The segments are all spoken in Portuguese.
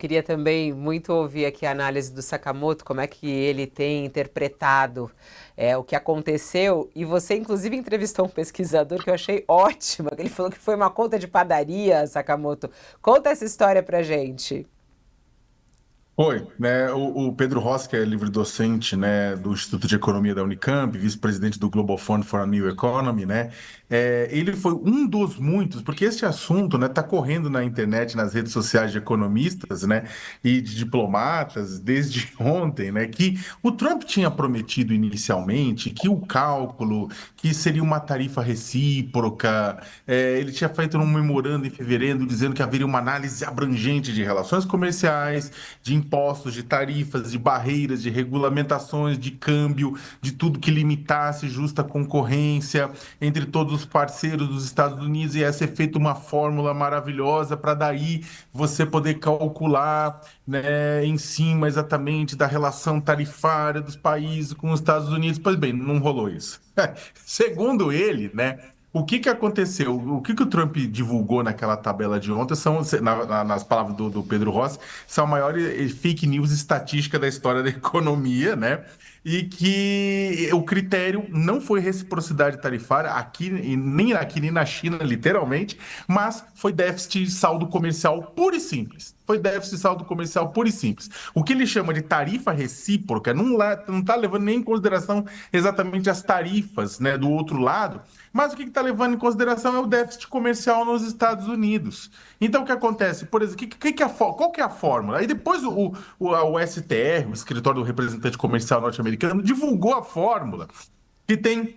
Queria também muito ouvir aqui a análise do Sakamoto, como é que ele tem interpretado o que aconteceu. E você, inclusive, entrevistou um pesquisador que eu achei ótimo, que ele falou que foi uma conta de padaria, Sakamoto. Conta essa história pra gente. Foi, né? O Pedro Rossi, que é livre-docente, né, do Instituto de Economia da Unicamp, vice-presidente do Global Fund for a New Economy, né? Ele foi um dos muitos, porque esse assunto, né, está correndo na internet, nas redes sociais de economistas, né, e de diplomatas desde ontem, né, que o Trump tinha prometido inicialmente que o cálculo, que seria uma tarifa recíproca, ele tinha feito um memorando em fevereiro dizendo que haveria uma análise abrangente de relações comerciais, de impostos, de tarifas, de barreiras, de regulamentações, de câmbio, de tudo que limitasse justa concorrência entre todos os parceiros dos Estados Unidos, e ia ser feita uma fórmula maravilhosa para daí você poder calcular, né, em cima exatamente da relação tarifária dos países com os Estados Unidos. Pois bem, não rolou isso. Segundo ele, né? O que que aconteceu? O que que o Trump divulgou naquela tabela de ontem são, nas palavras do Pedro Rossi, são a maior fake news estatística da história da economia, né? E que o critério não foi reciprocidade tarifária aqui, e nem aqui nem na China, literalmente, mas foi déficit de saldo comercial puro e simples. Foi déficit de saldo comercial puro e simples. O que ele chama de tarifa recíproca não está levando nem em consideração exatamente as tarifas, né, do outro lado, mas o que está levando em consideração é o déficit comercial nos Estados Unidos. Então, o que acontece? Por exemplo, qual que é a fórmula? Aí depois o STR, o Escritório do Representante Comercial Norte-Americano, divulgou a fórmula que tem,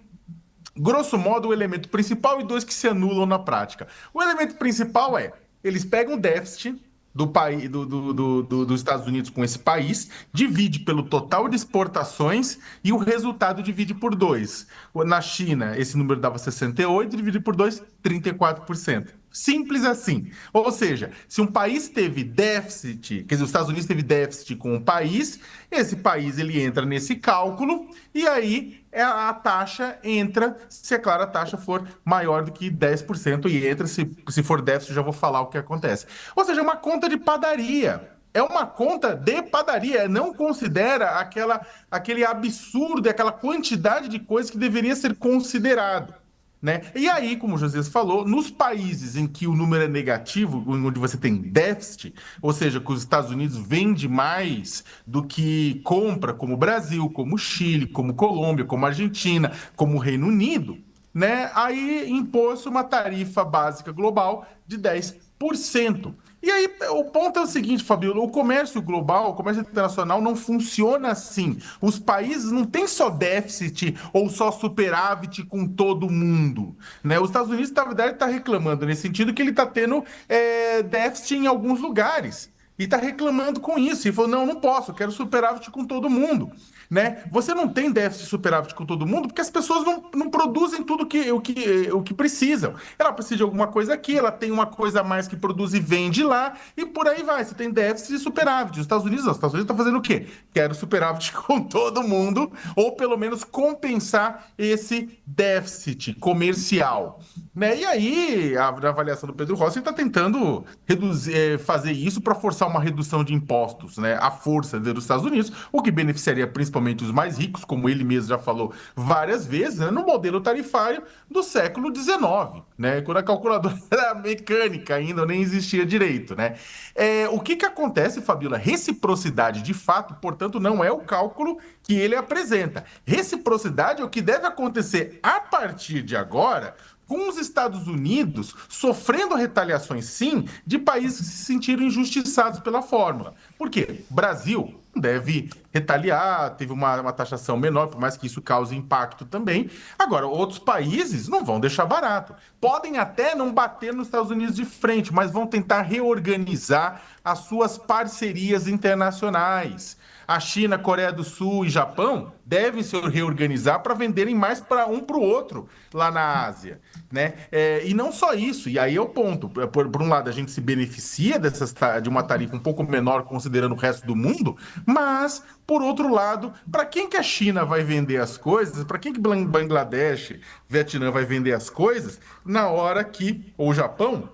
grosso modo, o elemento principal e dois que se anulam na prática. O elemento principal é, eles pegam o déficit do país, dos Estados Unidos com esse país, divide pelo total de exportações e o resultado divide por dois. Na China, esse número dava 68, divide por dois, 34%. Simples assim. Ou seja, se um país teve déficit, quer dizer, os Estados Unidos teve déficit com um país, esse país ele entra nesse cálculo e aí a taxa entra, se é claro a taxa for maior do que 10% e entra, se for déficit eu já vou falar o que acontece. Ou seja, é uma conta de padaria. É uma conta de padaria, não considera aquele absurdo, aquela quantidade de coisas que deveria ser considerado. Né? E aí, como o José falou, nos países em que o número é negativo, onde você tem déficit, ou seja, que os Estados Unidos vende mais do que compra, como o Brasil, como o Chile, como Colômbia, como a Argentina, como o Reino Unido, né? Aí impôs uma tarifa básica global de 10%. E aí, o ponto é o seguinte, Fabiola, o comércio global, o comércio internacional não funciona assim. Os países não têm só déficit ou só superávit com todo mundo, né? Os Estados Unidos, na verdade, está reclamando nesse sentido que ele está tendo déficit em alguns lugares. E está reclamando com isso. E falou: não, não posso, eu quero superávit com todo mundo. Né? Você não tem déficit e superávit com todo mundo porque as pessoas não produzem tudo o que precisam. Ela precisa de alguma coisa aqui, ela tem uma coisa a mais que produz e vende lá, e por aí vai. Você tem déficit e superávit. Os Estados Unidos não. Os Estados Unidos estão fazendo o quê? Quero superávit com todo mundo, ou pelo menos compensar esse déficit comercial. Né? E aí, na avaliação do Pedro Rossi, ele está tentando fazer isso para forçar uma redução de impostos, né? À força dos Estados Unidos, o que beneficiaria principalmente os mais ricos, como ele mesmo já falou várias vezes, né? No modelo tarifário do século XIX, né? Quando a calculadora era mecânica ainda, nem existia direito, né? O que que acontece, Fabiola? Reciprocidade, de fato, portanto, não é o cálculo que ele apresenta. Reciprocidade é o que deve acontecer a partir de agora com os Estados Unidos sofrendo retaliações, sim, de países que se sentiram injustiçados pela fórmula. Por quê? Brasil deve retaliar, teve uma taxação menor, por mais que isso cause impacto também. Agora, outros países não vão deixar barato. Podem até não bater nos Estados Unidos de frente, mas vão tentar reorganizar as suas parcerias internacionais. A China, Coreia do Sul e Japão devem se reorganizar para venderem mais para um para o outro lá na Ásia, né? E não só isso, e aí é o ponto. Por um lado, a gente se beneficia de uma tarifa um pouco menor considerando o resto do mundo, mas, por outro lado, para quem que a China vai vender as coisas, para quem que Bangladesh, Vietnã vai vender as coisas, na hora que, ou Japão,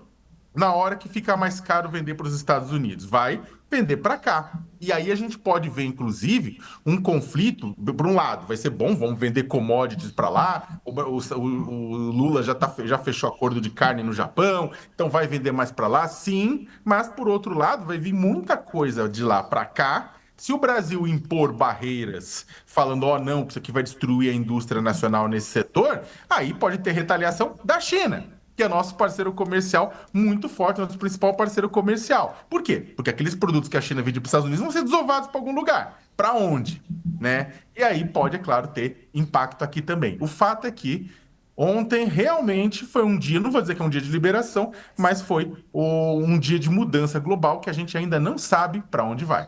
na hora que ficar mais caro vender para os Estados Unidos. Vai vender para cá. E aí a gente pode ver, inclusive, um conflito. Por um lado, vai ser bom, vamos vender commodities para lá. O Lula já fechou acordo de carne no Japão, então vai vender mais para lá, sim. Mas por outro lado, vai vir muita coisa de lá para cá. Se o Brasil impor barreiras, falando, ó, não, que isso aqui vai destruir a indústria nacional nesse setor, aí pode ter retaliação da China, que é nosso parceiro comercial muito forte, nosso principal parceiro comercial. Por quê? Porque aqueles produtos que a China vende para os Estados Unidos vão ser desovados para algum lugar. Para onde? Né? E aí pode, é claro, ter impacto aqui também. O fato é que ontem realmente foi um dia, não vou dizer que é um dia de liberação, mas foi um dia de mudança global que a gente ainda não sabe para onde vai.